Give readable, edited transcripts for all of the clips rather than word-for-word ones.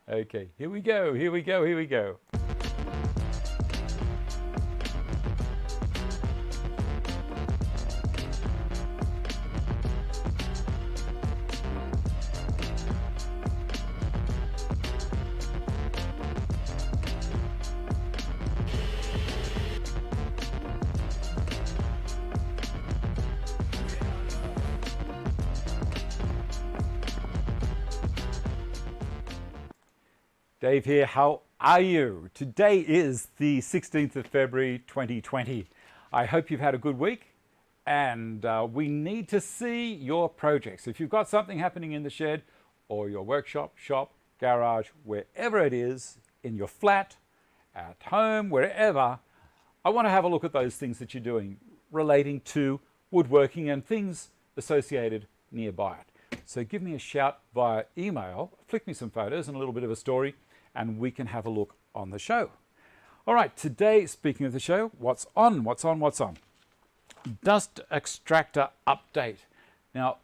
Okay, here we go, here we go, here we go. Dave here, how are you? Today is the 16th of February 2020. I hope you've had a good week, and we need to see your projects. If you've got something happening in the shed or your workshop, shop, garage, wherever it is, in your flat, at home, wherever, I want to have a look at those things that you're doing relating to woodworking and things associated nearby it. So give me a shout via email, flick me some photos and a little bit of a story, and we can have a look on the show. All right, today, speaking of the show, what's on? Dust extractor update. Now,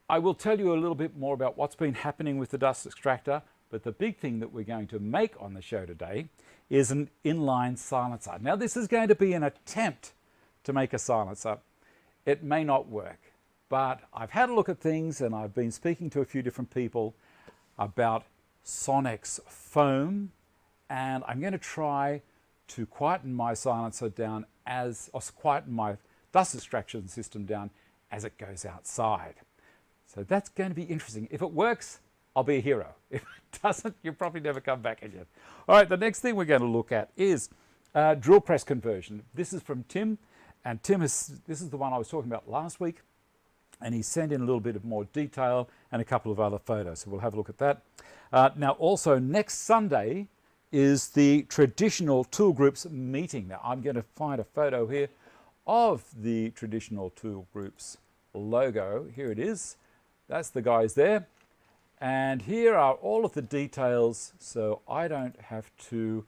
I will tell you a little bit more about what's been happening with the dust extractor, but the big thing that we're going to make on the show today is an inline silencer. Now, this is going to be an attempt to make a silencer. It may not work, but I've had a look at things and I've been speaking to a few different people about Sonex foam, and I'm going to try to quieten my silencer down quieten my dust extraction system down as it goes outside. So that's going to be interesting. If it works, I'll be a hero. If it doesn't, you'll probably never come back again. All right, the next thing we're going to look at is drill press conversion. This is from Tim, and this is the one I was talking about last week, and he sent in a little bit of more detail and a couple of other photos, so we'll have a look at that. Now also next Sunday is the traditional tool groups meeting. Now I'm going to find a photo here of the traditional tool groups logo. Here it is. That's the guys there. And here are all of the details, so I don't have to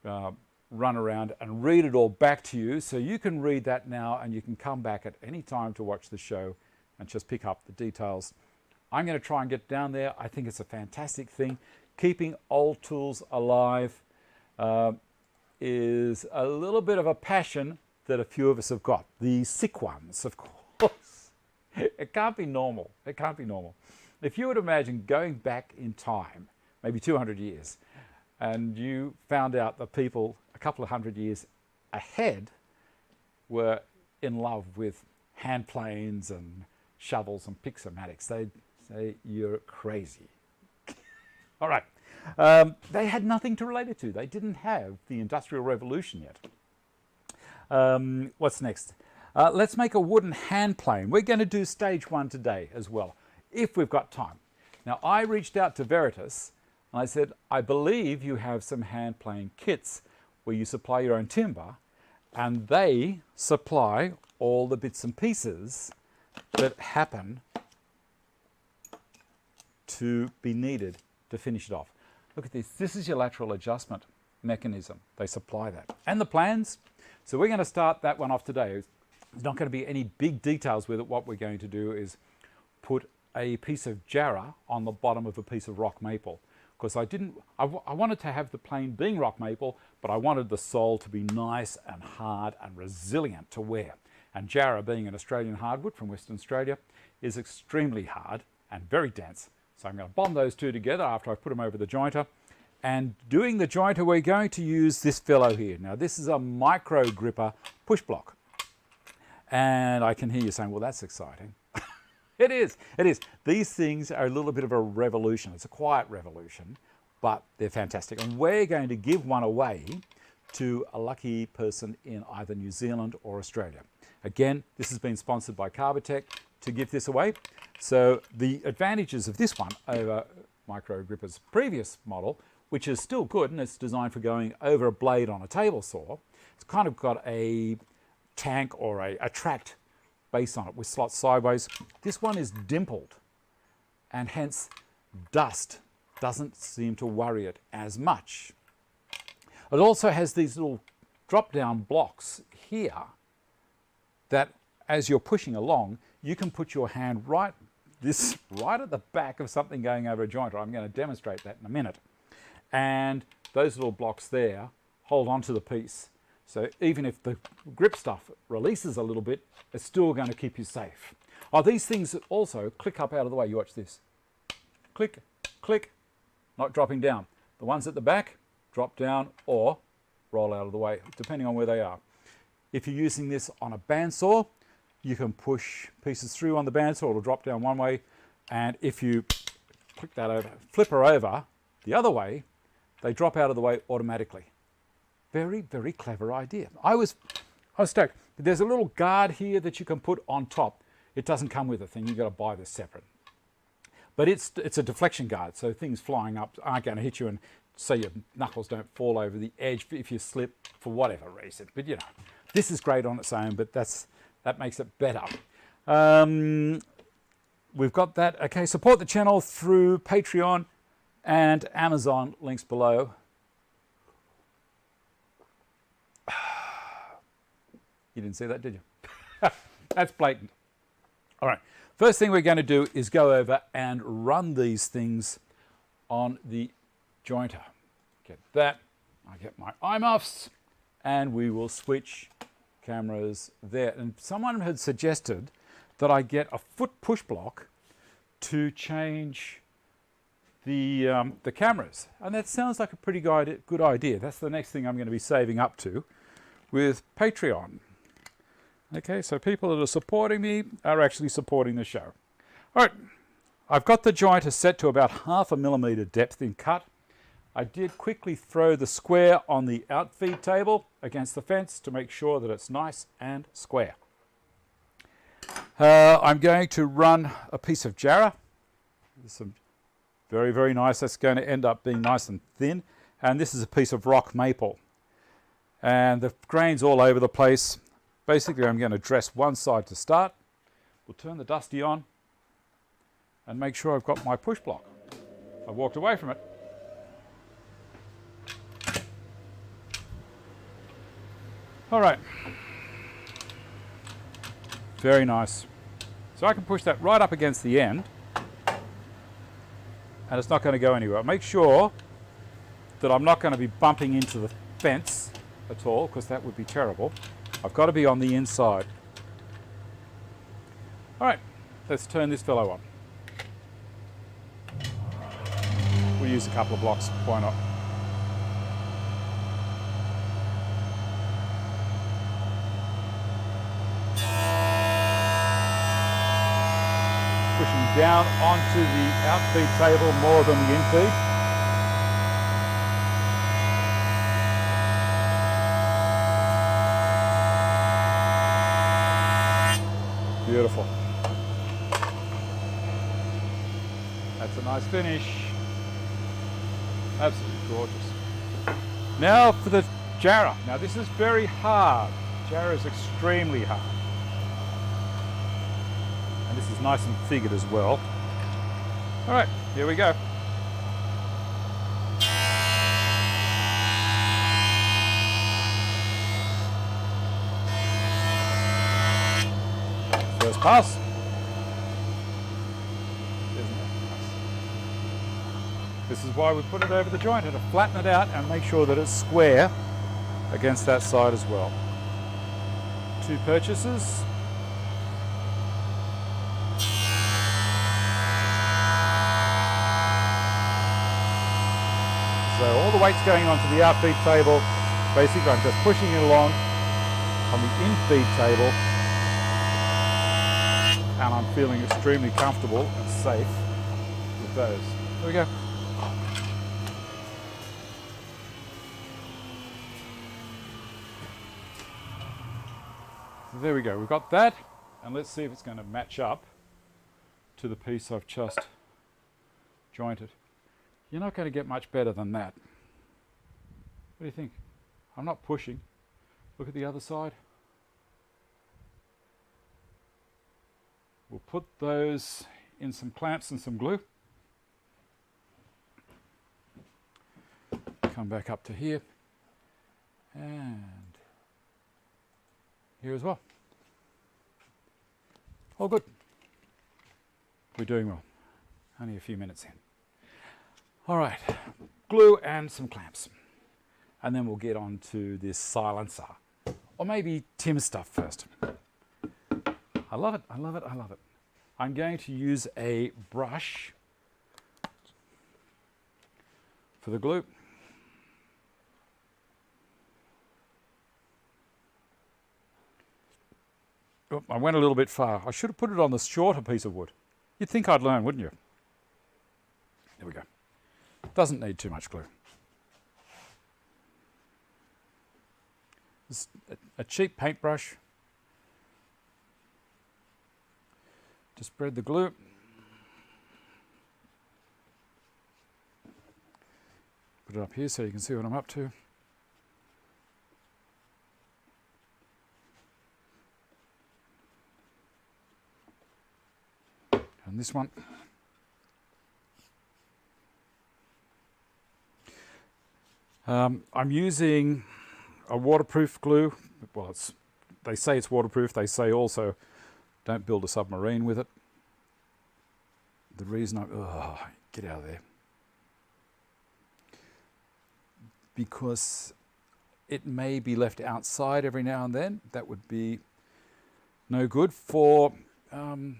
run around and read it all back to you. So you can read that now and you can come back at any time to watch the show and just pick up the details. I'm going to try and get down there. I think it's a fantastic thing. Keeping old tools alive is a little bit of a passion that a few of us have got. The sick ones, of course. It can't be normal. It can't be normal. If you would imagine going back in time, maybe 200 years, and you found out that people a couple of hundred years ahead were in love with hand planes and shovels and pixomatics, they'd say you're crazy. All right. They had nothing to relate it to. They didn't have the Industrial Revolution yet. What's next? Let's make a wooden hand plane. We're going to do stage one today as well, if we've got time. Now, I reached out to Veritas and I said, I believe you have some hand plane kits where you supply your own timber, and they supply all the bits and pieces that happen to be needed to finish it off. Look at this. This is your lateral adjustment mechanism. They supply that. And the plans. So we're going to start that one off today. There's not going to be any big details with it. What we're going to do is put a piece of jarrah on the bottom of a piece of rock maple. Because I wanted to have the plane being rock maple, but I wanted the sole to be nice and hard and resilient to wear. And jarrah, being an Australian hardwood from Western Australia, is extremely hard and very dense. So I'm going to bond those two together after I've put them over the jointer. And doing the jointer, we're going to use this fellow here. Now this is a micro gripper push block. And I can hear you saying, well, that's exciting. It is. These things are a little bit of a revolution. It's a quiet revolution, but they're fantastic. And we're going to give one away to a lucky person in either New Zealand or Australia. Again, this has been sponsored by Carbotech to give this away. So the advantages of this one over Micro Gripper's previous model, which is still good and it's designed for going over a blade on a table saw, it's kind of got a tank or a tracked base on it with slots sideways. This one is dimpled, and hence dust doesn't seem to worry it as much. It also has these little drop-down blocks here that as you're pushing along, you can put your hand right this right at the back of something going over a jointer. I'm going to demonstrate that in a minute. And those little blocks there hold onto the piece. So even if the grip stuff releases a little bit, it's still going to keep you safe. Oh, these things also click up out of the way. You watch this. Click, click, not dropping down. The ones at the back drop down or roll out of the way, depending on where they are. If you're using this on a bandsaw, you can push pieces through on the bandsaw. It'll drop down one way. And if you click that over, flip her over the other way, they drop out of the way automatically. Very, very clever idea. I was stoked. There's a little guard here that you can put on top. It doesn't come with a thing. You've got to buy this separate. But it's a deflection guard, so things flying up aren't going to hit you, and so your knuckles don't fall over the edge if you slip for whatever reason. But you know, this is great on its own, but that makes it better. We've got that. Okay, support the channel through Patreon and Amazon, links below. You didn't see that, did you? That's blatant. All right, first thing we're going to do is go over and run these things on the jointer. Get that, I get my eye muffs, and we will switch cameras there. And someone had suggested that I get a foot push block to change the cameras, and that sounds like a pretty good idea. That's the next thing I'm going to be saving up to with Patreon. Okay, so people that are supporting me are actually supporting the show. All right, I've got the jointer set to about 1/2 millimeter depth in cut. I did quickly throw the square on the outfeed table against the fence to make sure that it's nice and square. I'm going to run a piece of jarrah. There's some very, very nice. That's going to end up being nice and thin. And this is a piece of rock maple. And the grain's all over the place. Basically, I'm going to dress one side to start. We'll turn the dusty on and make sure I've got my push block. I've walked away from it. All right. Very nice. So I can push that right up against the end, and it's not going to go anywhere. Make sure that I'm not going to be bumping into the fence at all, because that would be terrible. I've got to be on the inside. All right, let's turn this fellow on. We'll use a couple of blocks, why not? Pushing down onto the outfeed table more than the infeed. Beautiful. That's a nice finish. Absolutely gorgeous. Now for the jarrah. Now this is very hard. Jarrah is extremely hard. And this is nice and figured as well. All right, here we go. First pass. Isn't that nice? This is why we put it over the jointer, to flatten it out and make sure that it's square against that side as well. 2 purchases. So all the weight's going onto the outfeed table. Basically, I'm just pushing it along on the infeed table, and I'm feeling extremely comfortable and safe with those. There we go. So there we go. We've got that, and let's see if it's going to match up to the piece I've just jointed. You're not going to get much better than that. What do you think? I'm not pushing. Look at the other side. We'll put those in some clamps and some glue. Come back up to here. And here as well. All good. We're doing well. Only a few minutes in. All right, glue and some clamps. And then we'll get on to this silencer. Or maybe Tim's stuff first. I love it, I love it, I love it. I'm going to use a brush for the glue. Oh, I went a little bit far. I should have put it on the shorter piece of wood. You'd think I'd learn, wouldn't you? There we go. Doesn't need too much glue. It's a cheap paintbrush. To spread the glue. Put it up here so you can see what I'm up to. And this one. I'm using a waterproof glue. Well, they say it's waterproof. They say also don't build a submarine with it. The reason get out of there. Because it may be left outside every now and then. That would be no good for, I'm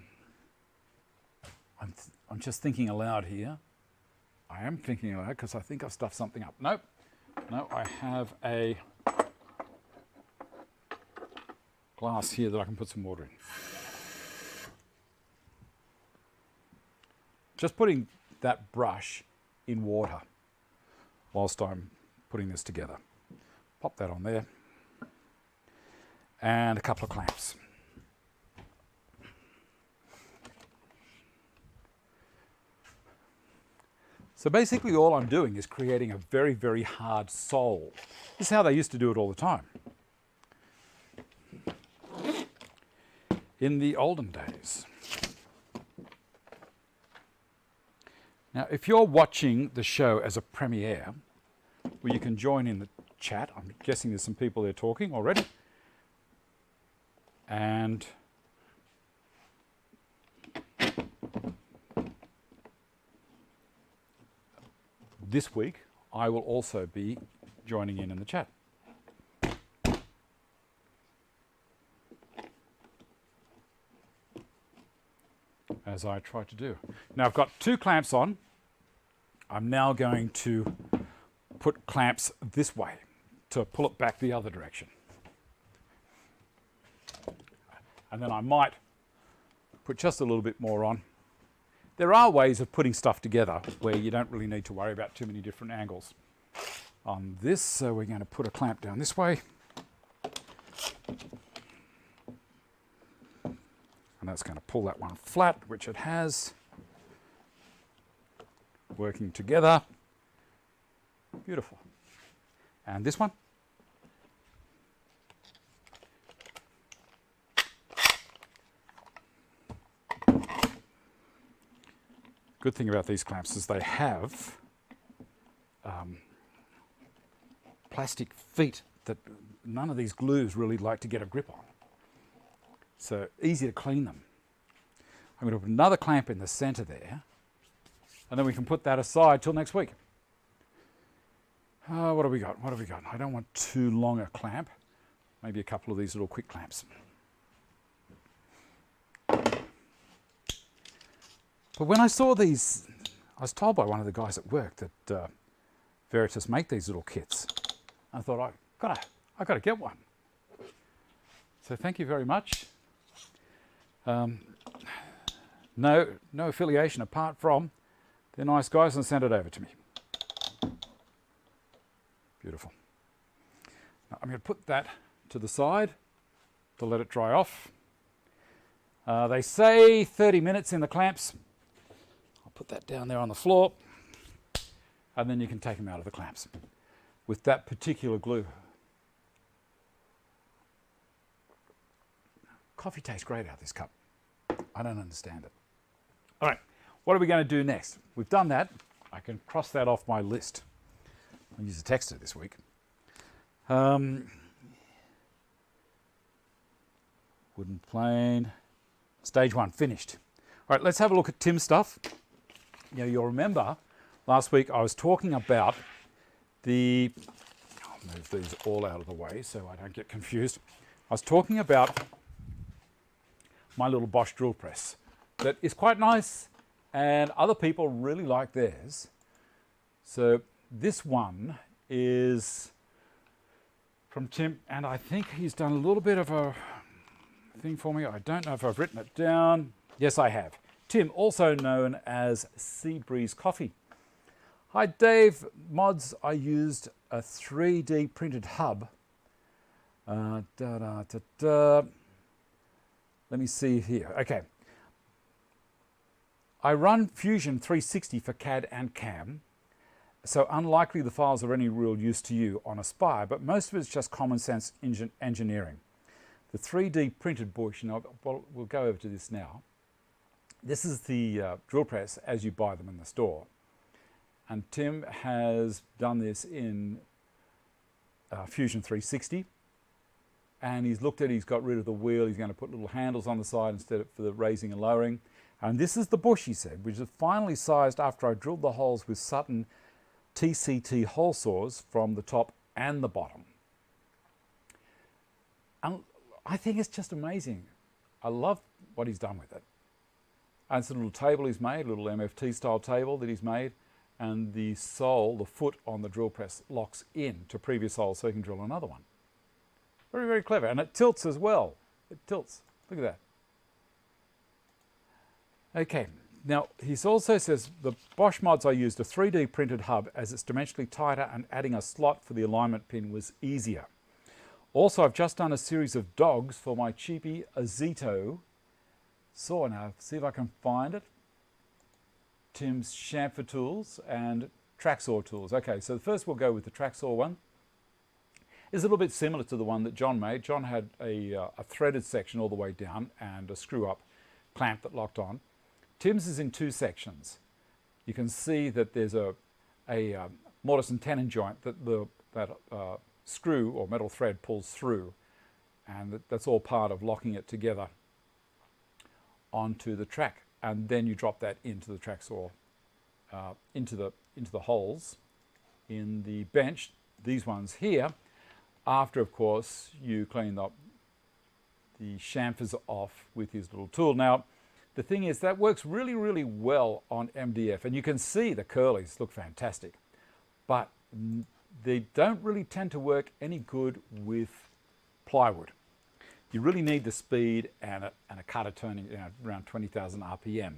just thinking aloud here. I am thinking aloud because I think I've stuffed something up. Nope. No, I have a glass here that I can put some water in. Just putting that brush in water whilst I'm putting this together. Pop that on there. And a couple of clamps. So basically all I'm doing is creating a very, very hard sole. This is how they used to do it all the time. In the olden days. Now, if you're watching the show as a premiere, well, you can join in the chat. I'm guessing there's some people there talking already. And this week, I will also be joining in the chat. As I try to do. Now I've got two clamps on. I'm now going to put clamps this way to pull it back the other direction. And then I might put just a little bit more on. There are ways of putting stuff together where you don't really need to worry about too many different angles on this. So we're going to put a clamp down this way. And that's going to pull that one flat, which it has. Working together. Beautiful. And this one. Good thing about these clamps is they have plastic feet that none of these glues really like to get a grip on. So easy to clean them. I'm going to put another clamp in the center there, and then we can put that aside till next week. What have we got? What have we got? I don't want too long a clamp. Maybe a couple of these little quick clamps. But when I saw these, I was told by one of the guys at work that Veritas make these little kits. I thought, I got to get one. So thank you very much. No affiliation apart from they're nice guys and sent it over to me. Beautiful. Now I'm going to put that to the side to let it dry off. They say 30 minutes in the clamps. I'll put that down there on the floor, and then you can take them out of the clamps with that particular glue. Coffee tastes great out of this cup. I don't understand it. All right, what are we going to do next? We've done that. I can cross that off my list. I'll use a texter this week. Wooden plane. Stage one finished. All right, let's have a look at Tim's stuff. Now, you'll remember last week I was talking about the... I'll move these all out of the way so I don't get confused. I was talking about my little Bosch drill press that is quite nice and other people really like theirs. So this one is from Tim, and I think he's done a little bit of a thing for me. I don't know if I've written it down. Yes, I have. Tim, also known as Sea Breeze Coffee. Hi Dave, mods, I used a 3D printed hub. Let me see here. Okay. I run Fusion 360 for CAD and CAM, so unlikely the files are any real use to you on Aspire, but most of it's just common sense engineering. The 3D printed bush, and we'll go over to this now. This is the drill press as you buy them in the store. And Tim has done this in Fusion 360. And he's looked at it, he's got rid of the wheel, he's going to put little handles on the side instead of for the raising and lowering. And this is the bush, he said, which is finally sized after I drilled the holes with Sutton TCT hole saws from the top and the bottom. And I think it's just amazing. I love what he's done with it. And it's a little table he's made, a little MFT style table that he's made, and the sole, the foot on the drill press locks in to previous holes so he can drill another one. Very, very clever. And it tilts as well. It tilts. Look at that. Okay. Now, he also says, the Bosch mods I used a 3D printed hub as it's dimensionally tighter and adding a slot for the alignment pin was easier. Also, I've just done a series of dogs for my cheapy Azito saw. Now, see if I can find it. Tim's chamfer tools and track saw tools. Okay, so first we'll go with the track saw one. It's a little bit similar to the one that John made. John had a threaded section all the way down and a screw-up clamp that locked on. Tim's is in two sections. You can see that there's a mortise and tenon joint that that screw or metal thread pulls through, and that's all part of locking it together onto the track. And then you drop that into the track saw, into the holes in the bench. These ones here. After, of course, you clean up the chamfers off with his little tool. Now, the thing is, that works really, really well on MDF. And you can see the curlies look fantastic. But they don't really tend to work any good with plywood. You really need the speed and a cutter turning around 20,000 RPM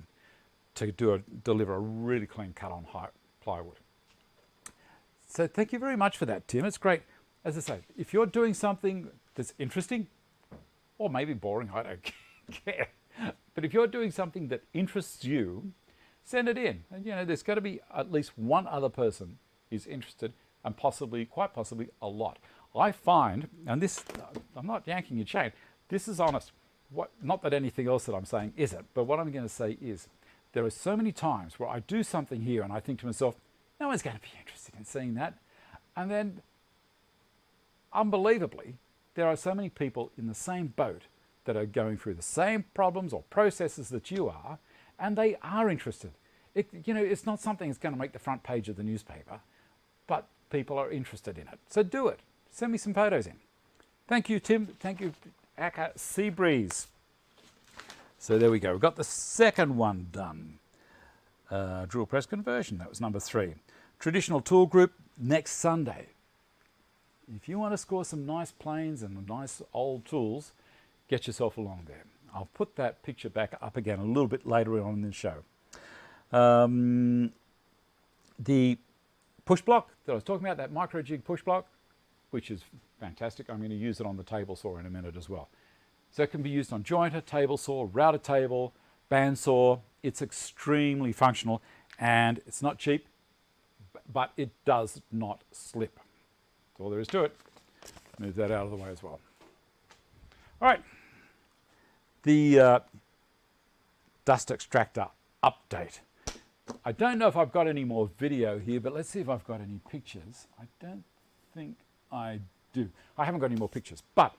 to deliver a really clean cut on plywood. So thank you very much for that, Tim. It's great. As I say, if you're doing something that's interesting, or maybe boring, I don't care. But if you're doing something that interests you, send it in. And there's got to be at least one other person who's interested, and possibly, quite possibly, a lot. I find, and this, I'm not yanking your chain, this is honest. Not that anything else that I'm saying isn't, but what I'm going to say is, there are so many times where I do something here and I think to myself, no one's going to be interested in seeing that. And then, unbelievably, there are so many people in the same boat that are going through the same problems or processes that you are, and they are interested. It's not something that's going to make the front page of the newspaper, but people are interested in it. So do it. Send me some photos in. Thank you, Tim. Thank you, Aka Seabreeze. So there we go. We've got the second one done. Drill press conversion. That was number 3. Traditional tool group next Sunday. If you want to score some nice planes and nice old tools, get yourself along there. I'll put that picture back up again a little bit later on in the show. The push block that I was talking about, that micro jig push block, which is fantastic. I'm going to use it on the table saw in a minute as well. So it can be used on jointer, table saw, router table, bandsaw. It's extremely functional, and it's not cheap, but it does not slip. That's all there is to it. Move that out of the way as well. All right. The dust extractor update. I don't know if I've got any more video here, but let's see if I've got any pictures. I don't think I do. I haven't got any more pictures, but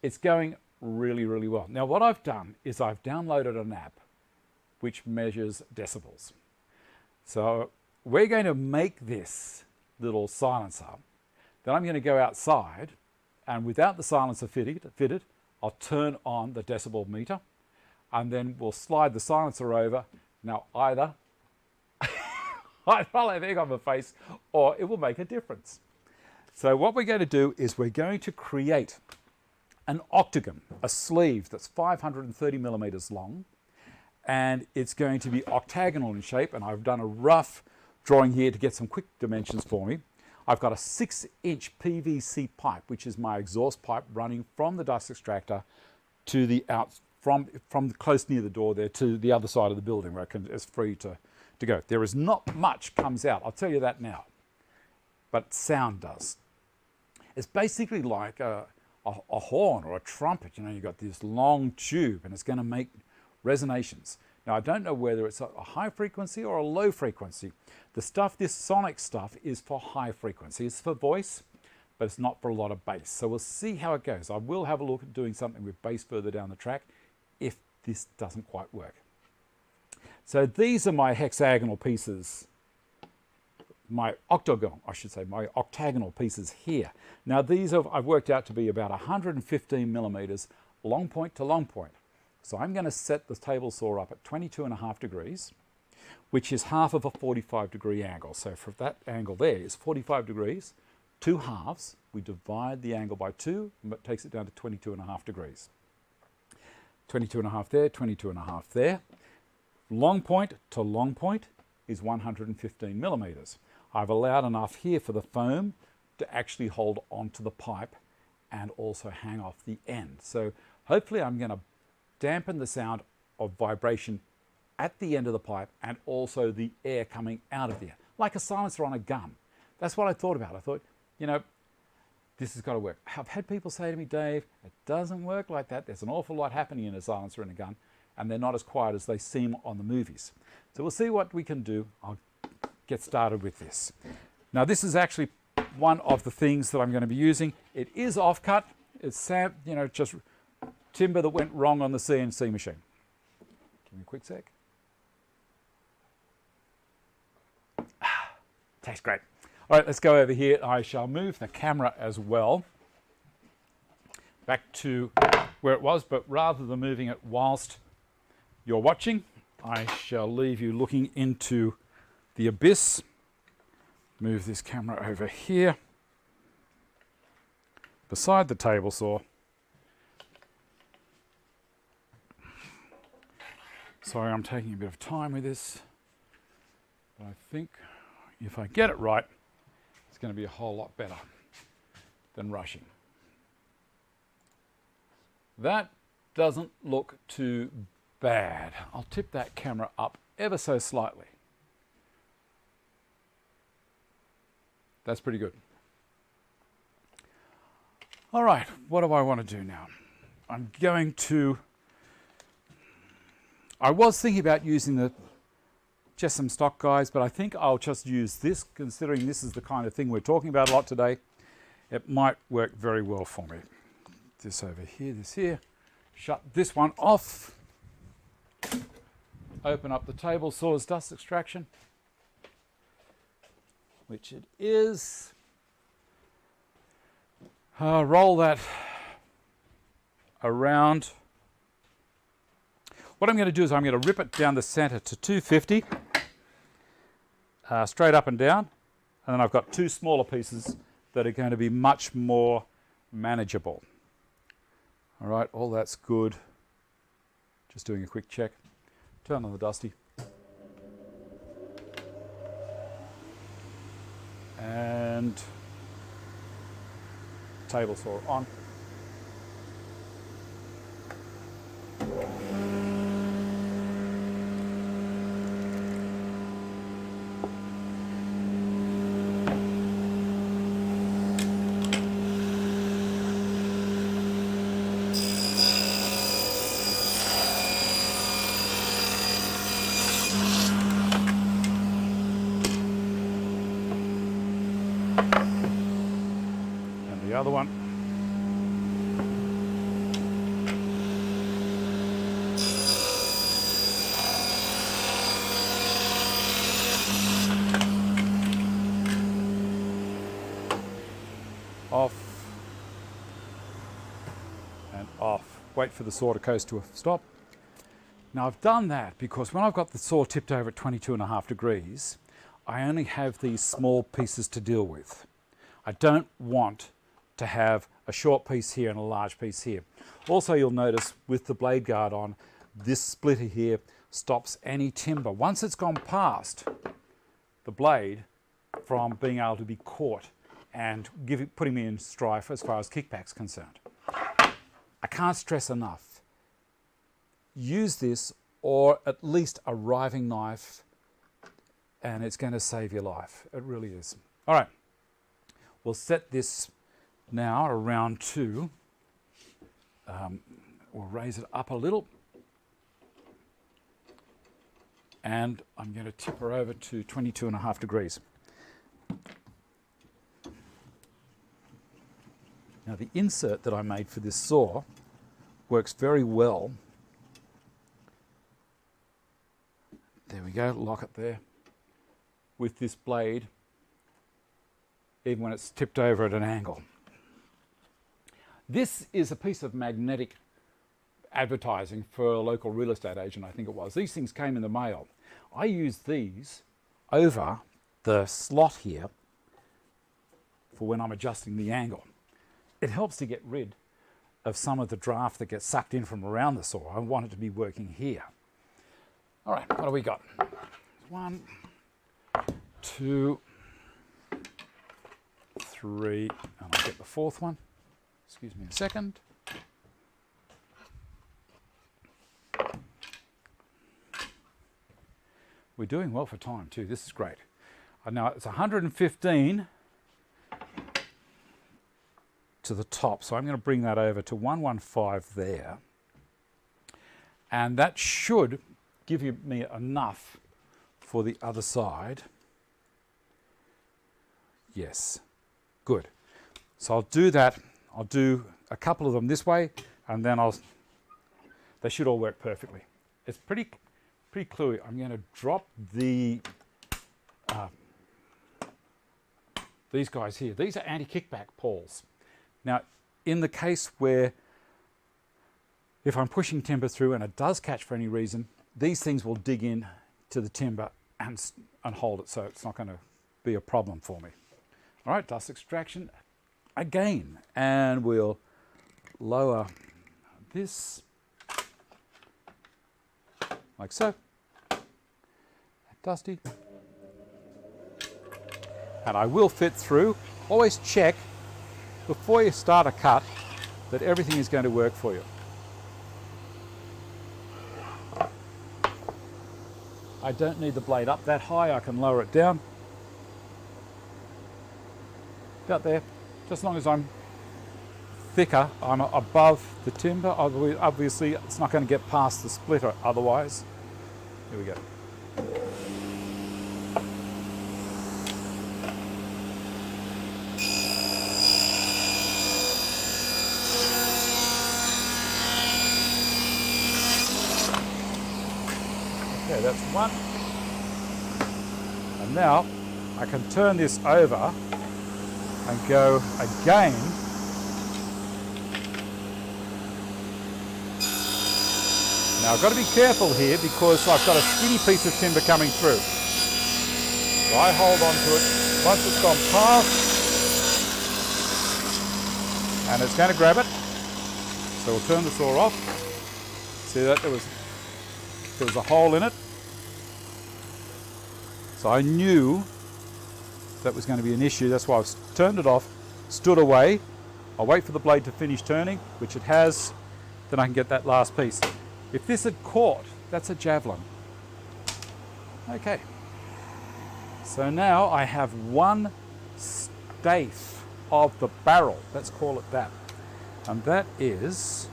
it's going really, really well. Now what I've done is I've downloaded an app which measures decibels. So we're going to make this little silencer. Then I'm going to go outside, and without the silencer fitted, I'll turn on the decibel meter, and then we'll slide the silencer over. Now either I'll have egg on my face, or it will make a difference. So what we're going to do is we're going to create an octagon, a sleeve that's 530 millimeters long, and it's going to be octagonal in shape, and I've done a rough drawing here to get some quick dimensions for me. I've got a 6-inch PVC pipe, which is my exhaust pipe running from the dust extractor to the from close near the door there to the other side of the building where it's free to go. There is not much comes out, I'll tell you that now, but sound does. It's basically like a horn or a trumpet. You know, you've got this long tube and it's going to make resonations. Now I don't know whether it's a high frequency or a low frequency. The stuff, this sonic stuff, is for high frequency. It's for voice, but it's not for a lot of bass. So we'll see how it goes. I will have a look at doing something with bass further down the track if this doesn't quite work. So these are my hexagonal pieces, my octagon, I should say, my octagonal pieces here. Now these I've worked out to be about 115 millimeters long point to long point. So I'm going to set the table saw up at 22.5 degrees, which is half of a 45-degree angle. So for that angle there is 45 degrees, 2 halves. We divide the angle by 2, and it takes it down to 22.5 degrees. 22.5 there, 22.5 there. Long point to long point is 115 millimeters. I've allowed enough here for the foam to actually hold onto the pipe and also hang off the end. So hopefully I'm going to dampen the sound of vibration at the end of the pipe and also the air coming out of there, like a silencer on a gun. That's what I thought about. I thought, you know, this has got to work. I've had people say to me, Dave, it doesn't work like that. There's an awful lot happening in a silencer and a gun, and they're not as quiet as they seem on the movies. So we'll see what we can do. I'll get started with this. Now this is actually one of the things that I'm going to be using. It is offcut. It's, you know, just timber that went wrong on the CNC machine. Give me a quick sec. Tastes great. All right, let's go over here. I shall move the camera as well back to where it was, but rather than moving it whilst you're watching, I shall leave you looking into the abyss. Move this camera over here beside the table saw. Sorry, I'm taking a bit of time with this, but I think if I get it right, it's going to be a whole lot better than rushing. That doesn't look too bad. I'll tip that camera up ever so slightly. That's pretty good. All right, what do I want to do now? I'm going to, I was thinking about using just some stock guys, but I think I'll just use this, considering this is the kind of thing we're talking about a lot today. It might work very well for me. This over here, this here. Shut this one off. Open up the table saw's dust extraction, which it is. Roll that around. What I'm going to do is I'm going to rip it down the center to 250, straight up and down, and then I've got 2 smaller pieces that are going to be much more manageable. All right, all that's good. Just doing a quick check. Turn on the dusty. And table saw on. Other one. off, and off. Wait for the saw to coast to a stop. Now I've done that because when I've got the saw tipped over at 22.5 degrees, I only have these small pieces to deal with. I don't want to have a short piece here and a large piece here. Also, you'll notice with the blade guard on, this splitter here stops any timber, once it's gone past the blade, from being able to be caught and putting me in strife as far as kickback's concerned. I can't stress enough, use this or at least a riving knife and it's going to save your life. It really is. All right, we'll set this now around 2. We'll raise it up a little. And I'm going to tip her over to 22.5 degrees. Now the insert that I made for this saw works very well. There we go, lock it there. With this blade, even when it's tipped over at an angle. This is a piece of magnetic advertising for a local real estate agent, I think it was. These things came in the mail. I use these over the slot here for when I'm adjusting the angle. It helps to get rid of some of the draft that gets sucked in from around the saw. I want it to be working here. All right, what do we got? 1, 2, 3, and I'll get the 4th one. Excuse me a second. We're doing well for time too. This is great. Now it's 115 to the top, so I'm going to bring that over to 115 there. And that should give me enough for the other side. Yes, good. So I'll do that. I'll do a couple of them this way, and then they should all work perfectly. It's pretty cluey. I'm going to drop these guys here. These are anti-kickback pawls. Now, in the case where if I'm pushing timber through and it does catch for any reason, these things will dig in to the timber and hold it, so it's not going to be a problem for me. All right, dust extraction again, and we'll lower this like so. Dusty. And I will fit through. Always check before you start a cut that everything is going to work for you. I don't need the blade up that high, I can lower it down. About there. Just as long as I'm thicker, I'm above the timber. Obviously, it's not going to get past the splitter otherwise. Here we go. Okay, that's one. And now I can turn this over and go again. Now I've got to be careful here because I've got a skinny piece of timber coming through. So I hold on to it. Once it's gone past, and it's going to grab it. So we'll turn the saw off. See that there was a hole in it. So I knew that was going to be an issue. That's why I've turned it off, stood away. I'll wait for the blade to finish turning, which it has. Then I can get that last piece. If this had caught, that's a javelin. Okay. So now I have one stave of the barrel. Let's call it that. And that is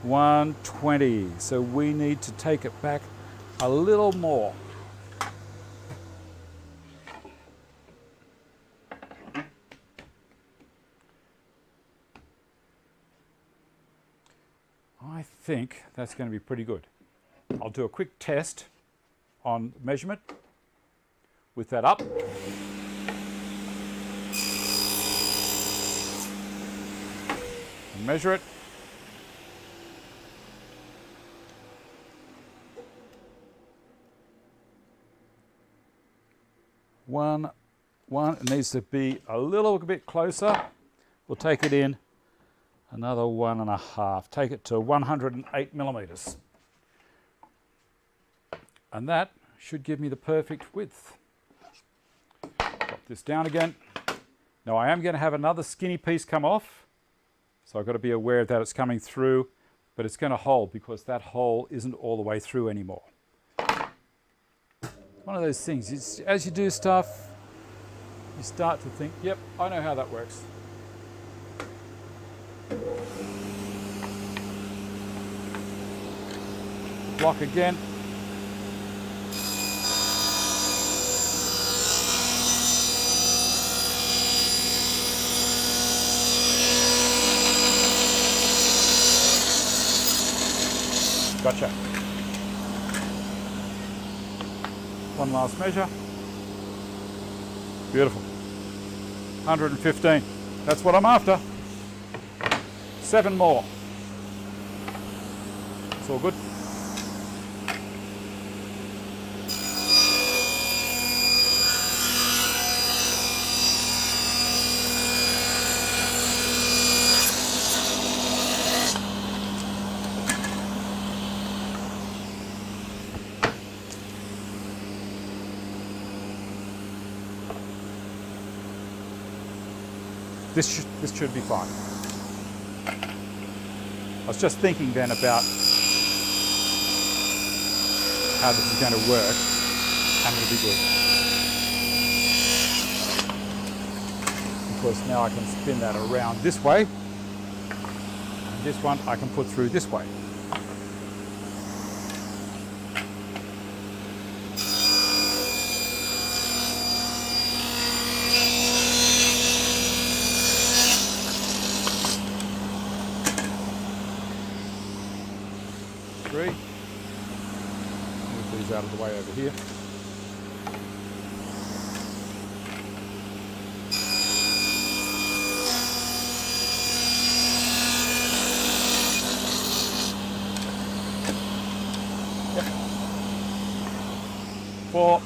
120. So we need to take it back a little more. I think that's going to be pretty good. I'll do a quick test on measurement with that up. Measure it. One. It needs to be a little bit closer. We'll take it in another 1.5. Take it to 108 millimeters. And that should give me the perfect width. Drop this down again. Now I am going to have another skinny piece come off, so I've got to be aware that it's coming through, but it's going to hold because that hole isn't all the way through anymore. One of those things, as you do stuff, you start to think, yep, I know how that works. Block again. Gotcha. One last measure. Beautiful. 115. That's what I'm after. 7 more. It's all good. This should be fine. I was just thinking then about how this is going to work, and it'll be good. Because now I can spin that around this way, and this one I can put through this way. Move these out of the way over here. Yep. 4.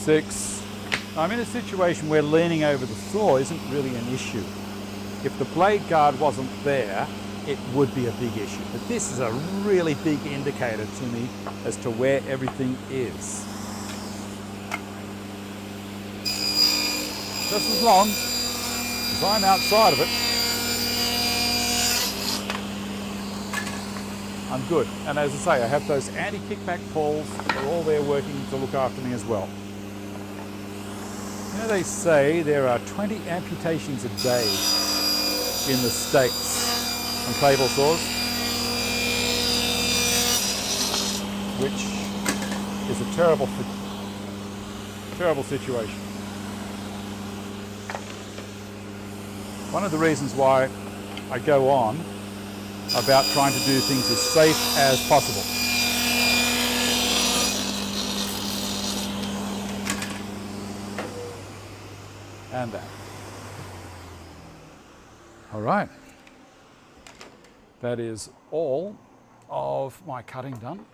Six. I'm in a situation where leaning over the saw isn't really an issue. If the blade guard wasn't there, it would be a big issue. But this is a really big indicator to me as to where everything is. Just as long as I'm outside of it, I'm good. And as I say, I have those anti-kickback pawls. They're all there working to look after me as well. You know, they say there are 20 amputations a day in the States on table saws, which is a terrible situation. One of the reasons why I go on about trying to do things as safe as possible. And that. All right. That is all of my cutting done.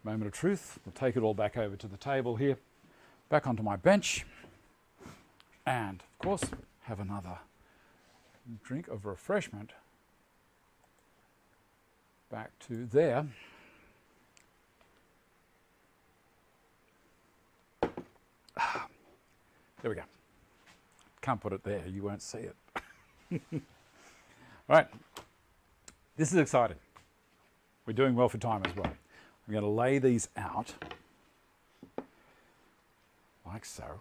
Moment of truth. We'll take it all back over to the table here, back onto my bench, and of course have another drink of refreshment back to there. There we go. Can't put it there, you won't see it. All right, this is exciting. We're doing well for time as well. I'm going to lay these out like so.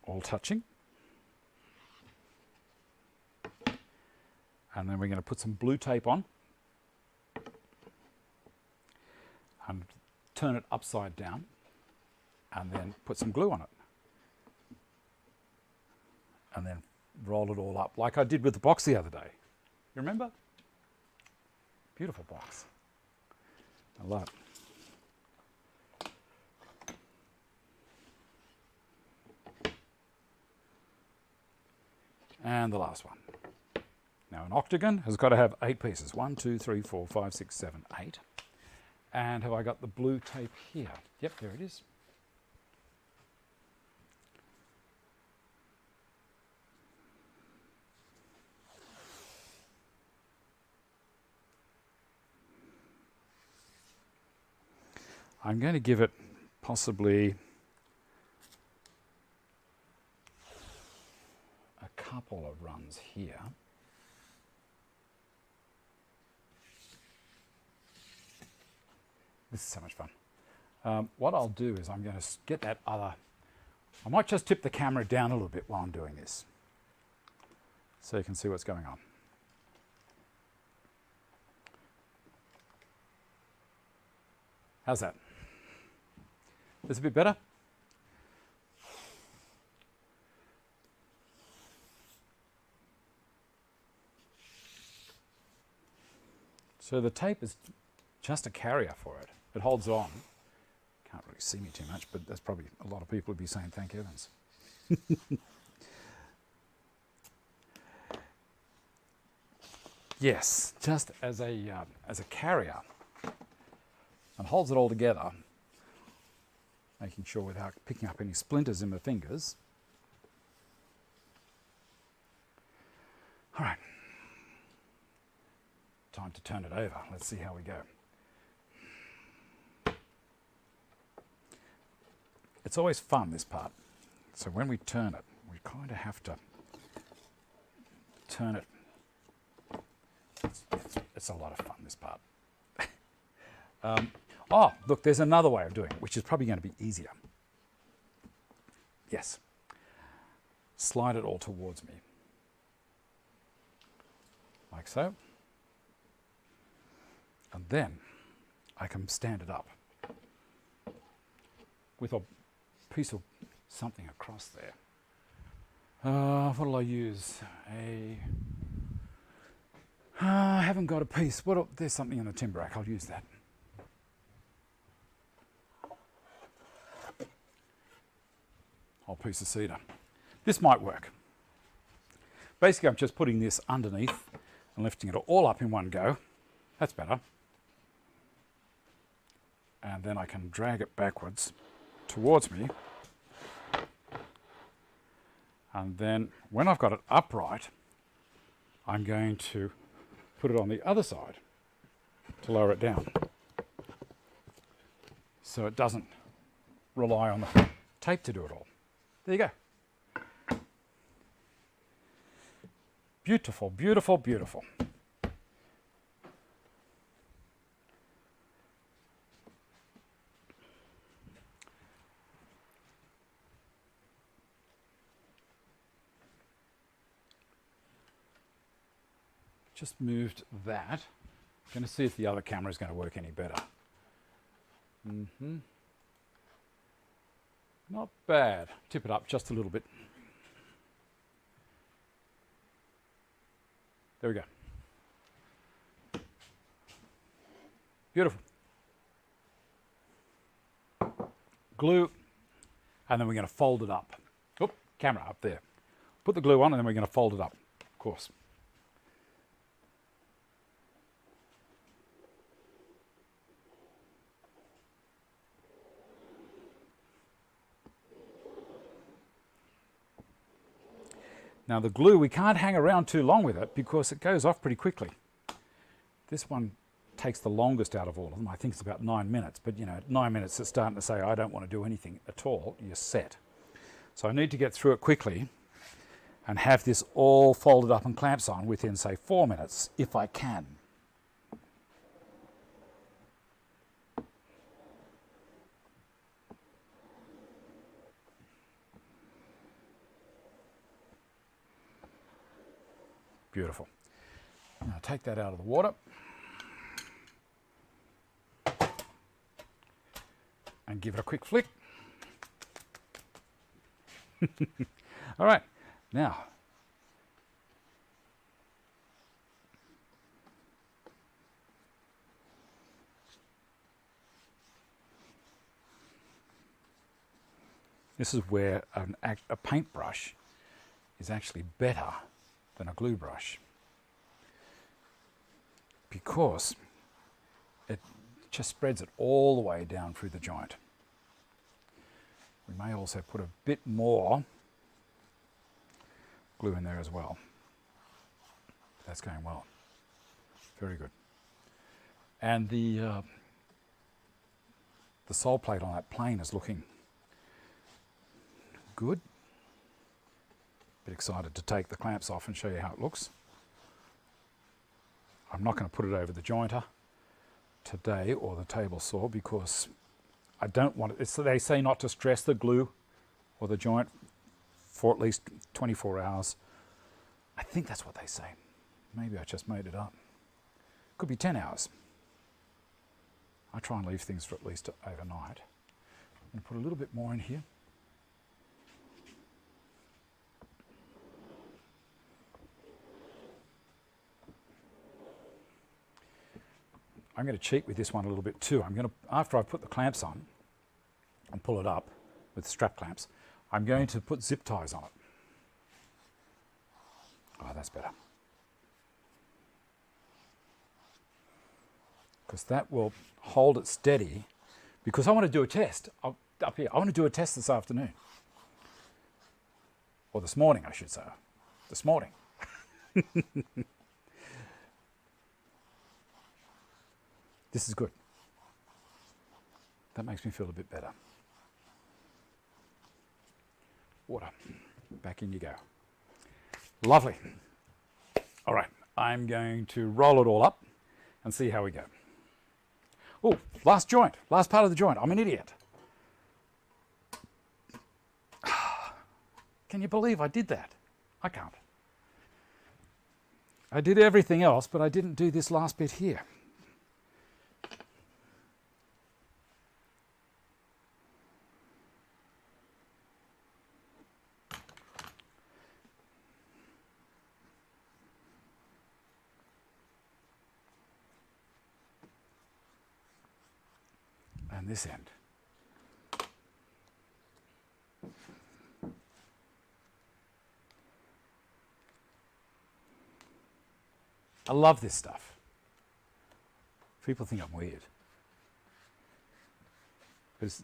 All touching. And then we're going to put some blue tape on and turn it upside down and then put some glue on it. And then roll it all up like I did with the box the other day. You remember? Beautiful box. I love it. And the last one. Now an octagon has got to have 8 pieces. 1, 2, 3, 4, 5, 6, 7, 8. And have I got the blue tape here? Yep, there it is. I'm going to give it possibly a couple of runs here. This is so much fun. What I'll do is I'm going to get that other... I might just tip the camera down a little bit while I'm doing this, so you can see what's going on. How's that? This a bit better? So the tape is just a carrier for it. It holds on. Can't really see me too much, but that's probably a lot of people would be saying thank heavens. Yes, just as a carrier, and holds it all together, making sure without picking up any splinters in my fingers. All right, time to turn it over. Let's see how we go. It's always fun, this part. So when we turn it, we kind of have to turn it. It's a lot of fun, this part. Oh, look, there's another way of doing it, which is probably going to be easier. Yes. Slide it all towards me. Like so. And then I can stand it up with a piece of something across there. What'll I use? I haven't got a piece. There's something in the timber rack. I'll use that. Whole piece of cedar. This might work. Basically, I'm just putting this underneath and lifting it all up in one go. That's better. And then I can drag it backwards towards me. And then when I've got it upright, I'm going to put it on the other side to lower it down, so it doesn't rely on the tape to do it all. There you go. Beautiful, beautiful, beautiful. Just moved that. Going to see if the other camera is going to work any better. Not bad. Tip it up just a little bit. There we go. Beautiful. Glue, and then we're going to fold it up. Oop, camera up there. Put the glue on, and then we're going to fold it up, of course. Now the glue, we can't hang around too long with it because it goes off pretty quickly. This one takes the longest out of all of them. I think it's about 9 minutes, but you know, at 9 minutes it's starting to say, I don't want to do anything at all. You're set. So I need to get through it quickly. and have this all folded up and clamps on within, say, 4 minutes, if I can. Beautiful. Now take that out of the water. And give it a quick flick. All right, now this is where a paintbrush is actually better than a glue brush, because it just spreads it all the way down through the joint. We may also put a bit more glue in there as well. That's going well. Very good. And the sole plate on that plane is looking good. Bit excited to take the clamps off and show you how it looks. I'm not going to put it over the jointer today or the table saw, because I don't want it. They say not to stress the glue or the joint for at least 24 hours. I think that's what they say. Maybe I just made it up. Could be 10 hours. I try and leave things for at least overnight. I'm going to put a little bit more in here. I'm going to cheat with this one a little bit too. I'm going to, after I put the clamps on and pull it up with strap clamps, I'm going to put zip ties on it. Oh, that's better. Because that will hold it steady, because I want to do a test up here. I want to do a test this afternoon. Or this morning, I should say. This morning. This is good. That makes me feel a bit better. Water. Back in you go. Lovely. All right, I'm going to roll it all up and see how we go. Oh, last joint, last part of the joint. I'm an idiot. Can you believe I did that? I can't. I did everything else, but I didn't do this last bit here. And this end. I love this stuff. People think I'm weird. Because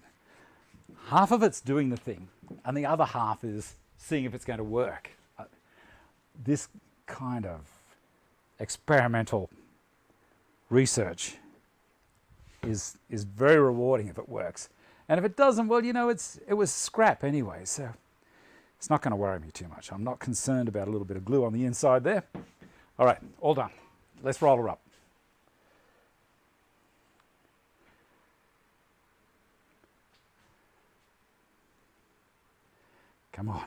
half of it's doing the thing, and the other half is seeing if it's going to work. This kind of experimental research is very rewarding if it works. And if it doesn't, well, you know, it was scrap anyway, so it's not going to worry me too much. I'm not concerned about a little bit of glue on the inside there. All right, all done. Let's roll her up. Come on.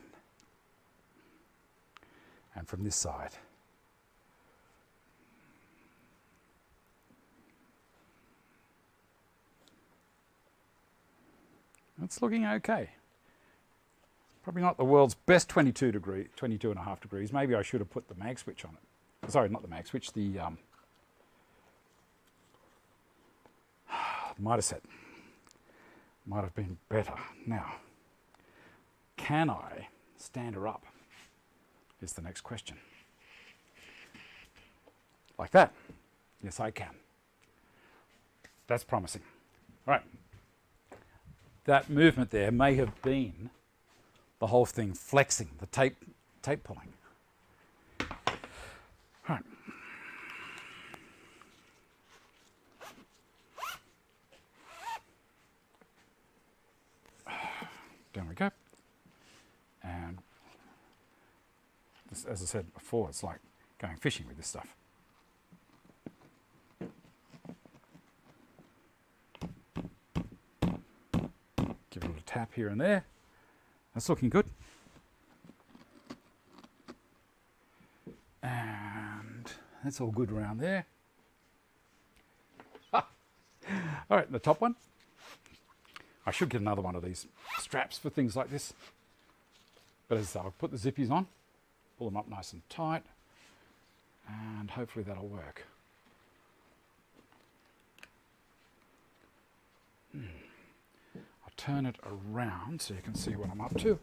And from this side. It's looking okay. Probably not the world's best 22 and a half degrees. Maybe I should have put the mag switch on it. Sorry, not the mag switch, the miter set. Might have been better. Now, can I stand her up? Is the next question. Like that? Yes, I can. That's promising. All right. That movement there may have been the whole thing flexing, the tape pulling. All right. Down we go. And as I said before, it's like going fishing with this stuff. Give it a little tap here and there. That's looking good. And that's all good around there. All right, the top one. I should get another one of these straps for things like this. But as I say, I'll put the zippies on, pull them up nice and tight, and hopefully that'll work. I'll turn it around so you can see what I'm up to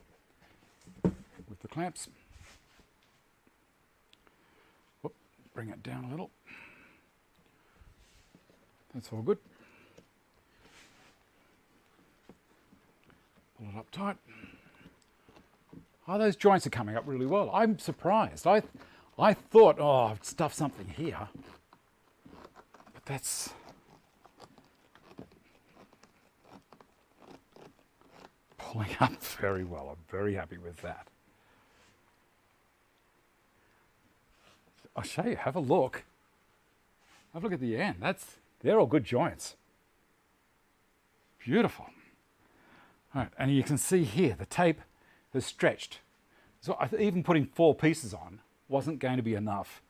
with the clamps. Whoop, bring it down a little. That's all good. Pull it up tight. Oh, those joints are coming up really well. I'm surprised. I thought, oh, I've stuffed something here. But that's... pulling up very well. I'm very happy with that. I'll show you. Have a look. Have a look at the end. They're all good joints. Beautiful. All right, and you can see here the tape has stretched. So even putting 4 pieces on wasn't going to be enough.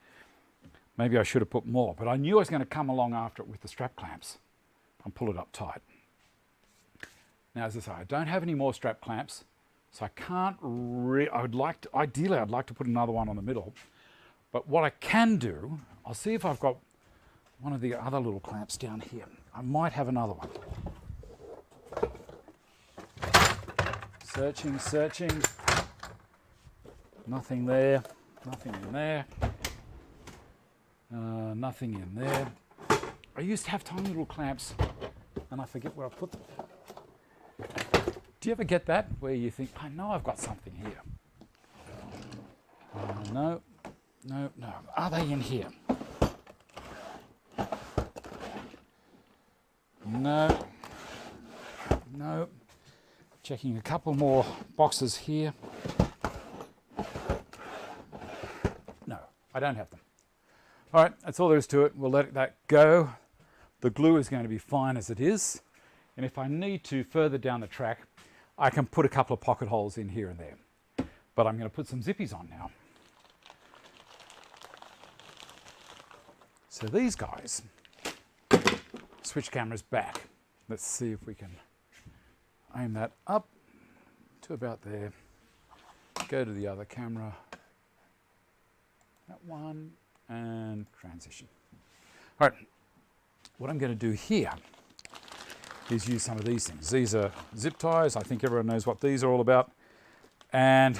Maybe I should have put more, but I knew I was going to come along after it with the strap clamps and pull it up tight. Now, as I say, I don't have any more strap clamps, so I can't ideally I'd like to put another one on the middle. But what I can do, I'll see if I've got one of the other little clamps down here. I might have another one. Searching, searching. Nothing there, nothing in there. Nothing in there. I used to have tiny little clamps and I forget where I put them. Do you ever get that where you think, I know I've got something here? No, no, no. Are they in here? No. No. Checking a couple more boxes here. No, I don't have them. All right, that's all there is to it. We'll let that go. The glue is going to be fine as it is. And if I need to further down the track, I can put a couple of pocket holes in here and there. But I'm going to put some zippies on now. So these guys, switch cameras back. Let's see if we can aim that up to about there. Go to the other camera. That one, and transition. All right, what I'm going to do here is use some of these things. These are zip ties. I think everyone knows what these are all about. And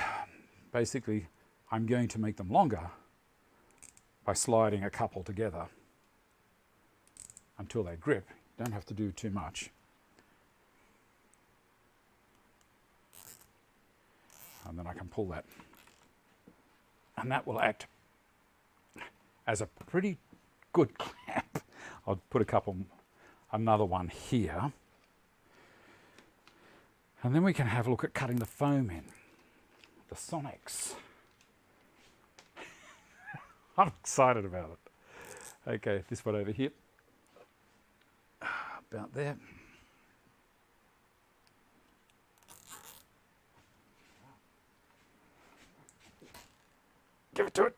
basically, I'm going to make them longer by sliding a couple together until they grip. You don't have to do too much. And then I can pull that. And that will act as a pretty good clamp. I'll put another one here. And then we can have a look at cutting the foam in. The Sonics. I'm excited about it. Okay, this one over here. About there. Give it to it.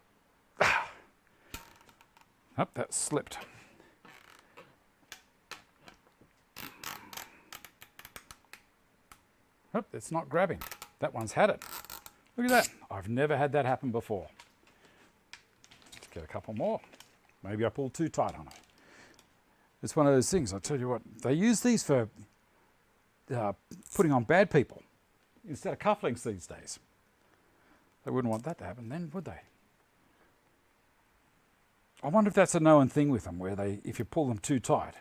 Oh, that slipped. Oh, it's not grabbing. That one's had it. Look at that. I've never had that happen before. Let's get a couple more. Maybe I pulled too tight on it. It's one of those things, I'll tell you what, they use these for putting on bad people instead of cufflinks these days. They wouldn't want that to happen then, would they? I wonder if that's a known thing with them, where if you pull them too tight,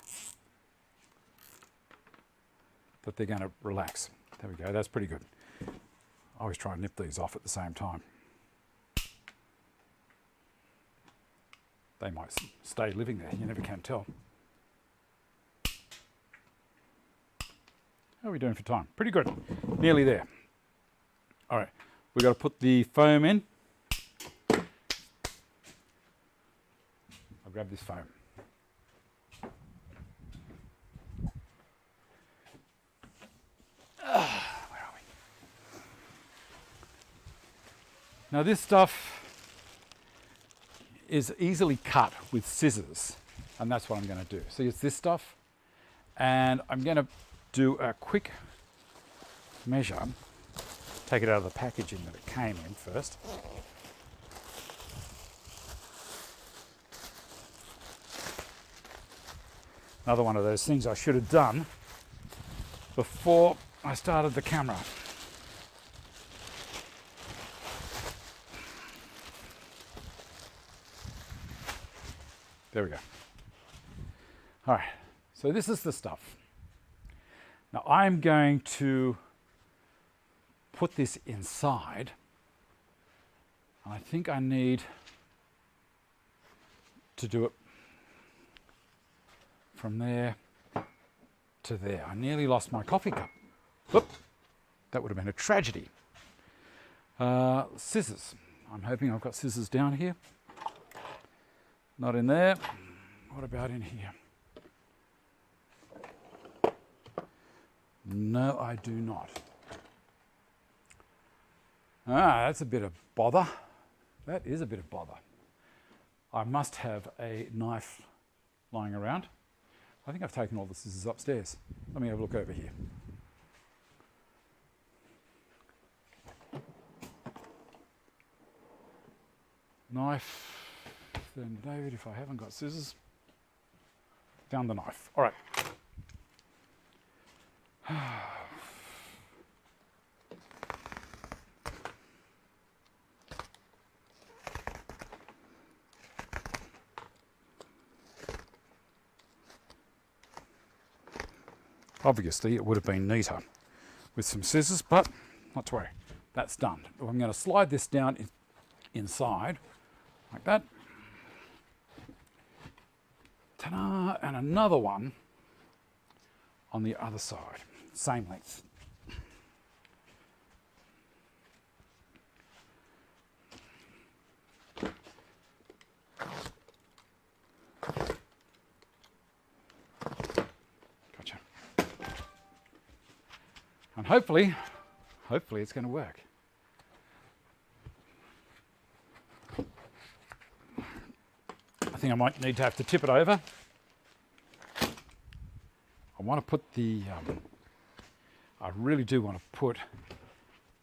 that they're going to relax. There we go, that's pretty good. I always try and nip these off at the same time. They might stay living there, you never can tell. How are we doing for time? Pretty good, nearly there. All right, we've got to put the foam in. grab this foam. Where are we? Now this stuff is easily cut with scissors, and that's what I'm going to do. So it's this stuff, and I'm going to do a quick measure. Take it out of the packaging that it came in first. Another one of those things I should have done before I started the camera. There we go. All right, so this is the stuff. Now I'm going to put this inside. I think I need to do it from there to there. I nearly lost my coffee cup. Whoop, that would have been a tragedy. Scissors. I'm hoping I've got scissors down here. Not in there. What about in here? No, I do not. That's a bit of bother. That is a bit of bother. I must have a knife lying around. I think I've taken all the scissors upstairs. Let me have a look over here. Knife. Then David, if I haven't got scissors. Found the knife. All right. Obviously, it would have been neater with some scissors, but not to worry. That's done. I'm going to slide this down inside like that. Ta-da! And another one on the other side, same length. Gotcha. And hopefully it's going to work. I think I might need to have to tip it over. I want to put the, I really do want to put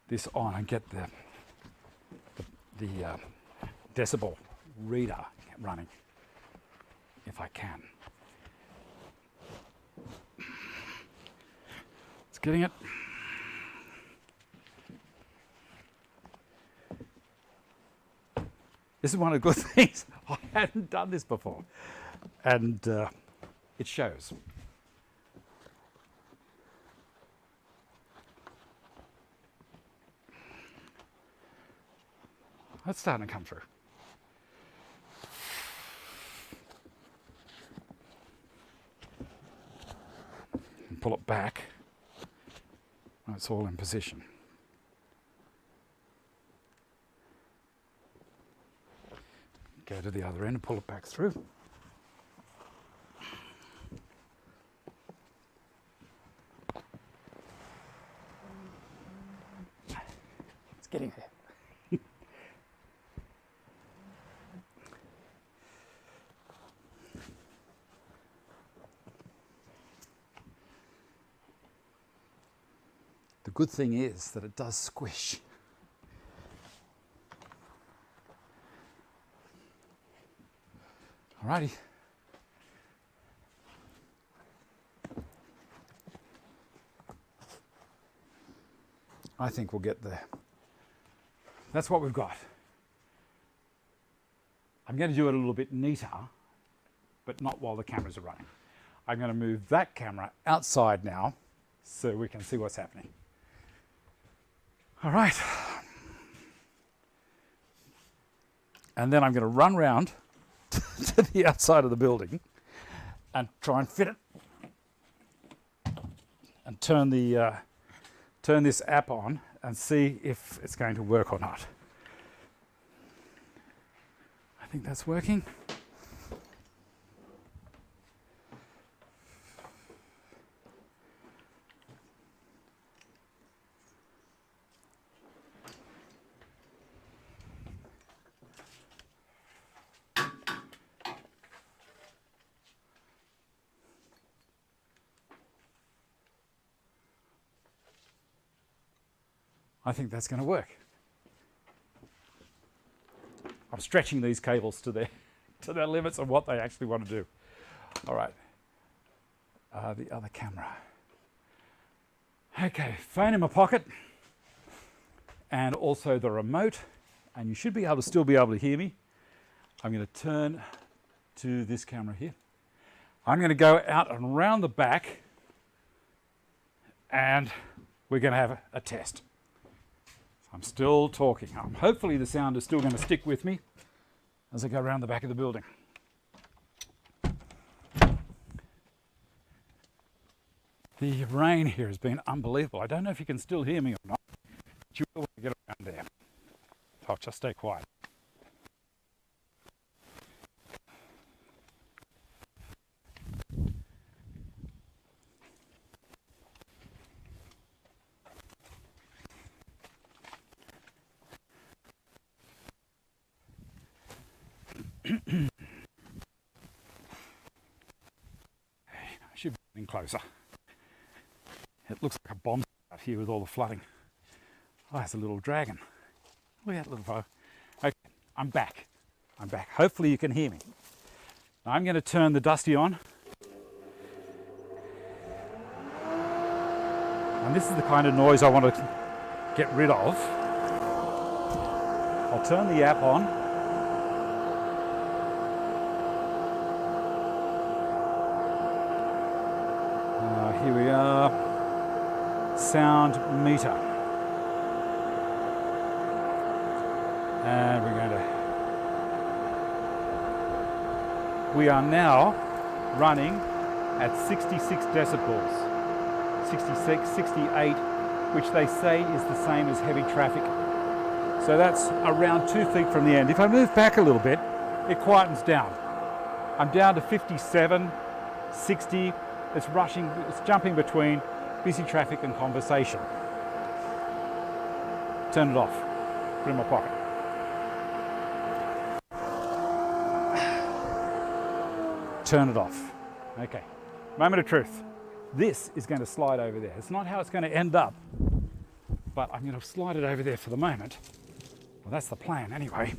this on and get the decibel reader running, if I can. It's getting it. This is one of the good things. I hadn't done this before, and it shows. That's starting to come through. And pull it back when it's all in position. Go to the other end and pull it back through. It's getting there. The good thing is that it does squish. Alrighty. I think we'll get there. That's what we've got. I'm going to do it a little bit neater, but not while the cameras are running. I'm going to move that camera outside now so we can see what's happening. All right. And then I'm going to run round to the outside of the building and try and fit it and turn this app on and see if it's going to work or not. I think that's working. I think that's going to work. I'm stretching these cables to their limits of what they actually want to do. All right. The other camera. Okay, phone in my pocket, and also the remote, and you should be able to still be able to hear me. I'm going to turn to this camera here. I'm going to go out and around the back, and we're going to have a test. I'm still talking. Hopefully the sound is still going to stick with me as I go around the back of the building. The rain here has been unbelievable. I don't know if you can still hear me or not, but you will want to get around there. I'll just stay quiet. I should be getting closer. It looks like a bomb out here with all the flooding. Oh, it's a little dragon. Look at that little fellow. Okay, I'm back. Hopefully you can hear me. Now I'm going to turn the Dusty on. And this is the kind of noise I want to get rid of. I'll turn the app on. Here we are, sound meter. And we are now running at 66 decibels, 66, 68, which they say is the same as heavy traffic. So that's around 2 feet from the end. If I move back a little bit, it quietens down. I'm down to 57, 60. It's rushing, it's jumping between busy traffic and conversation. Turn it off, put it in my pocket. Turn it off. Okay, moment of truth. This is going to slide over there. It's not how it's going to end up, but I'm going to slide it over there for the moment. Well, that's the plan anyway,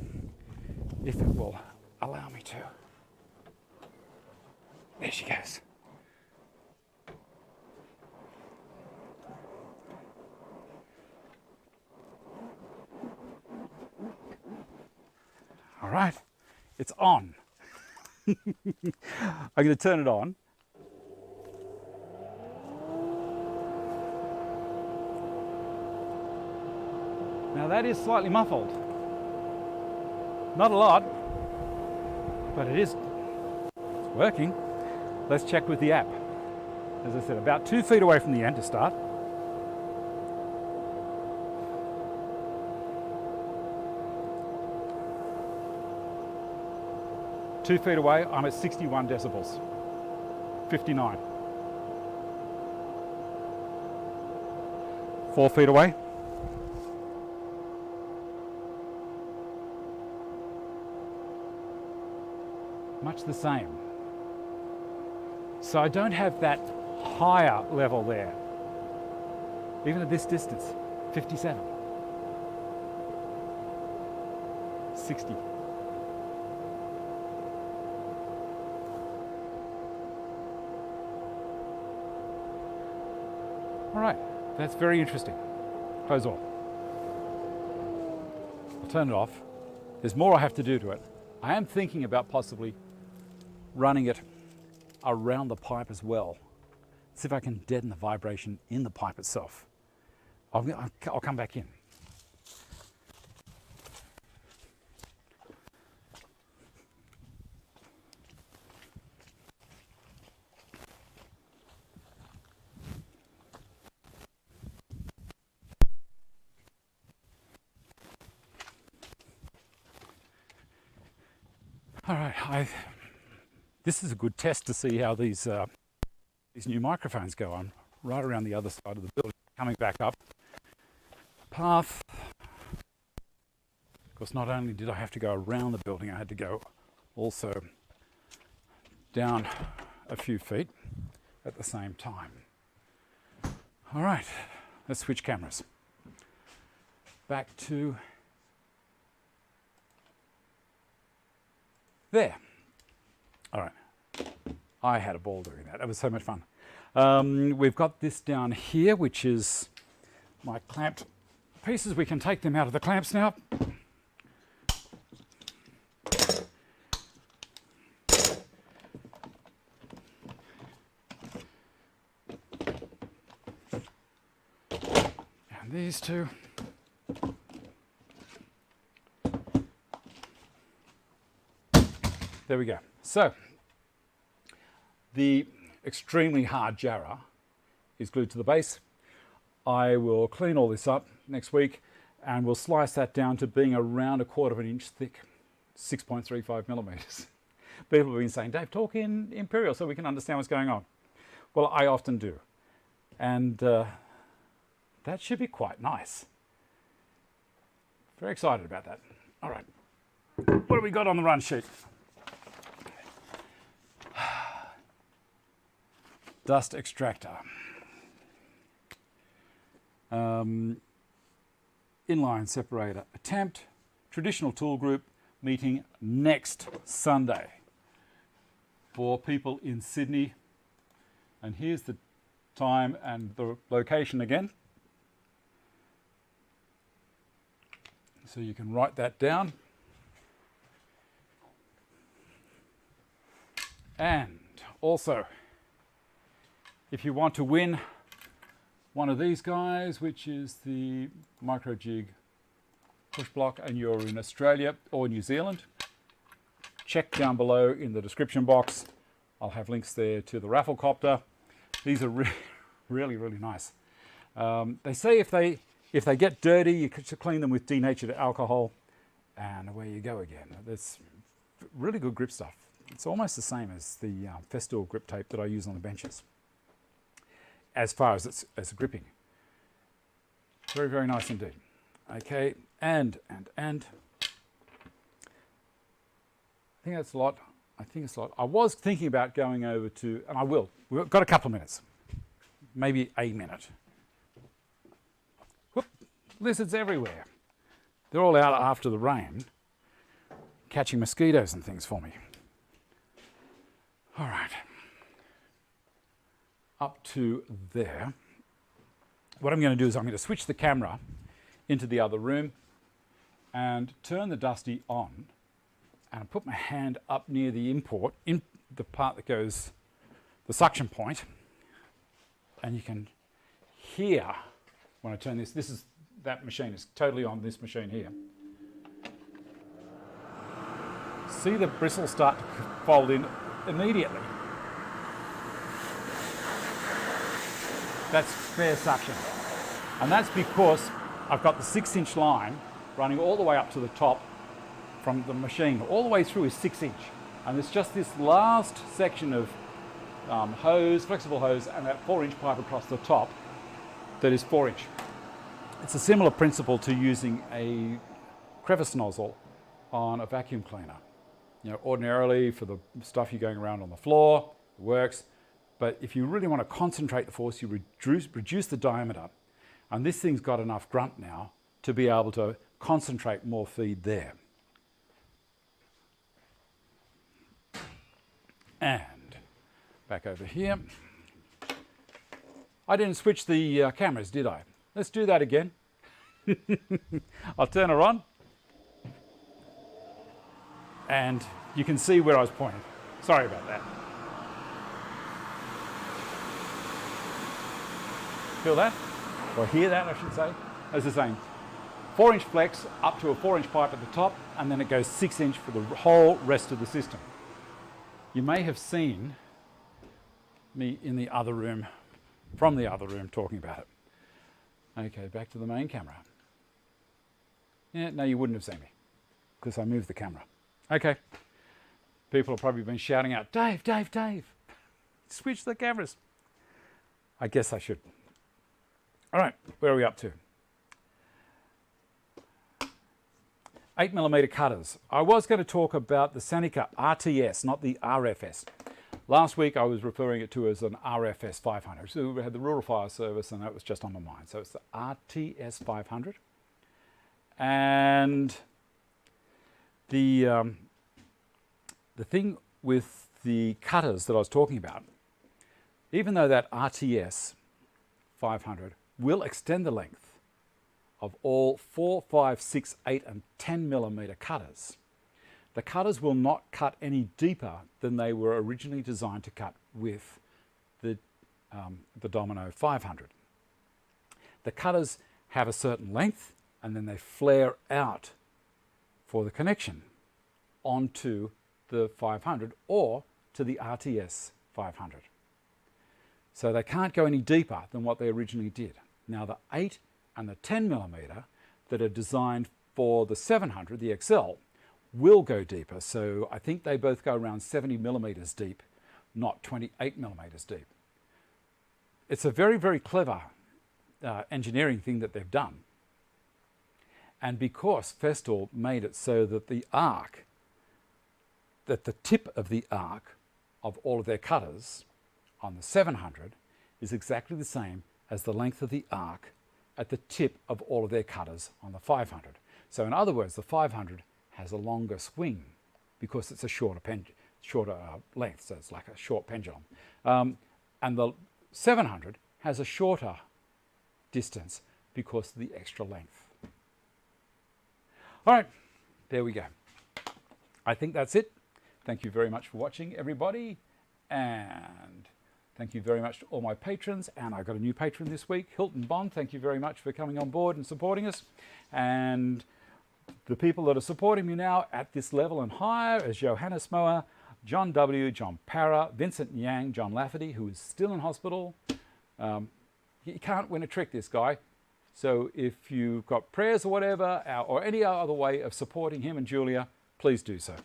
if it will allow me to. There she goes. All right, it's on. I'm going to turn it on. Now that is slightly muffled. Not a lot, but it's working. Let's check with the app. As I said, about 2 feet away from the end to start. Two feet away, I'm at 61 decibels, 59. 4 feet away. Much the same. So I don't have that higher level there. Even at this distance, 57. 60. All right, that's very interesting. Close off. I'll turn it off. There's more I have to do to it. I am thinking about possibly running it around the pipe as well. See if I can deaden the vibration in the pipe itself. I'll come back in. All right, this is a good test to see how these new microphones go on. Right around the other side of the building, coming back up. Path. Of course, not only did I have to go around the building, I had to go also down a few feet at the same time. All right, let's switch cameras. back to there. All right. I had a ball doing that. It was so much fun. We've got this down here, which is my clamped pieces. We can take them out of the clamps now. And these two. There we go. So, the extremely hard jarrah is glued to the base. I will clean all this up next week and we'll slice that down to being around 1/4 inch thick, 6.35 millimeters. People have been saying, Dave, talk in imperial so we can understand what's going on. Well, I often do. And that should be quite nice. Very excited about that. All right. What have we got on the run sheet? Dust extractor. Inline separator attempt. Traditional tool group meeting next Sunday for people in Sydney. And here's the time and the location again. So you can write that down. And also, if you want to win one of these guys, which is the micro jig push block, and you're in Australia or New Zealand, check down below in the description box. I'll have links there to the rafflecopter. These are really, really nice. They say if they get dirty, you should clean them with denatured alcohol, and away you go again. That's really good grip stuff. It's almost the same as the Festool grip tape that I use on the benches, as far as as gripping. Very, very nice indeed. Okay, and I think that's a lot. I think it's a lot. I was thinking about going over to, and I will. We've got a couple of minutes, maybe a minute. Whoop, lizards everywhere. They're all out after the rain, catching mosquitoes and things for me. All right. Up to there. What I'm going to do is I'm going to switch the camera into the other room and turn the Dusty on, and put my hand up near the import, in the part that goes, the suction point, and you can hear when I turn this. That machine is totally on this machine here. See the bristles start to fold in immediately. That's fair suction. And that's because I've got the 6-inch line running all the way up to the top from the machine. All the way through is 6-inch. And it's just this last section of hose, flexible hose, and that 4-inch pipe across the top that is 4-inch. It's a similar principle to using a crevice nozzle on a vacuum cleaner. You know, ordinarily for the stuff you're going around on the floor, it works. But if you really want to concentrate the force, you reduce the diameter. And this thing's got enough grunt now to be able to concentrate more feed there. And back over here. I didn't switch the cameras, did I? Let's do that again. I'll turn her on. And you can see where I was pointing. Sorry about that. Feel that? Or hear that, I should say. As the same. 4-inch flex up to a 4-inch pipe at the top, and then it goes 6-inch for the whole rest of the system. You may have seen me in the other room, from the other room, talking about it. Okay, back to the main camera. Yeah, no, you wouldn't have seen me, because I moved the camera. Okay. People have probably been shouting out, Dave, Dave, Dave, switch the cameras. I guess I should. All right, where are we up to? 8mm cutters. I was going to talk about the Seneca RTS, not the RFS. Last week I was referring it to as an RFS 500. So we had the Rural Fire Service and that was just on my mind. So it's the RTS 500. And the thing with the cutters that I was talking about, even though that RTS 500 will extend the length of all 4, 5, 6, 8 and 10 millimeter cutters, the cutters will not cut any deeper than they were originally designed to cut with the Domino 500. The cutters have a certain length and then they flare out for the connection onto the 500 or to the RTS 500. So they can't go any deeper than what they originally did. Now the 8 and the 10 millimeter that are designed for the 700, the XL, will go deeper. So I think they both go around 70 millimeters deep, not 28 millimeters deep. It's a very, very clever engineering thing that they've done. And because Festool made it so that the arc, that the tip of the arc of all of their cutters on the 700 is exactly the same as the length of the arc at the tip of all of their cutters on the 500. So in other words, the 500 has a longer swing because it's a shorter length, so it's like a short pendulum. And the 700 has a shorter distance because of the extra length. All right, there we go. I think that's it. Thank you very much for watching, everybody. And thank you very much to all my patrons. And I got a new patron this week, Hilton Bond. Thank you very much for coming on board and supporting us. And the people that are supporting me now at this level and higher is Johannes, Mohr, John W., John Parra, Vincent Ngian, John Lafferty, who is still in hospital. He can't win a trick, this guy. So if you've got prayers or whatever, or any other way of supporting him and Julia, please do so.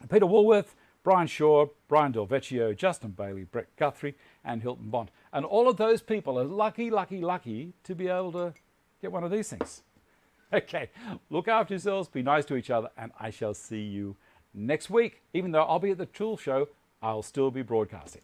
Peter Woolworth, Brian Shaw, Brian Del Vecchio, Justin Bailey, Brett Guthrie, and Hilton Bond. And all of those people are lucky, lucky, lucky to be able to get one of these things. Okay, look after yourselves, be nice to each other, and I shall see you next week. Even though I'll be at the tool show, I'll still be broadcasting.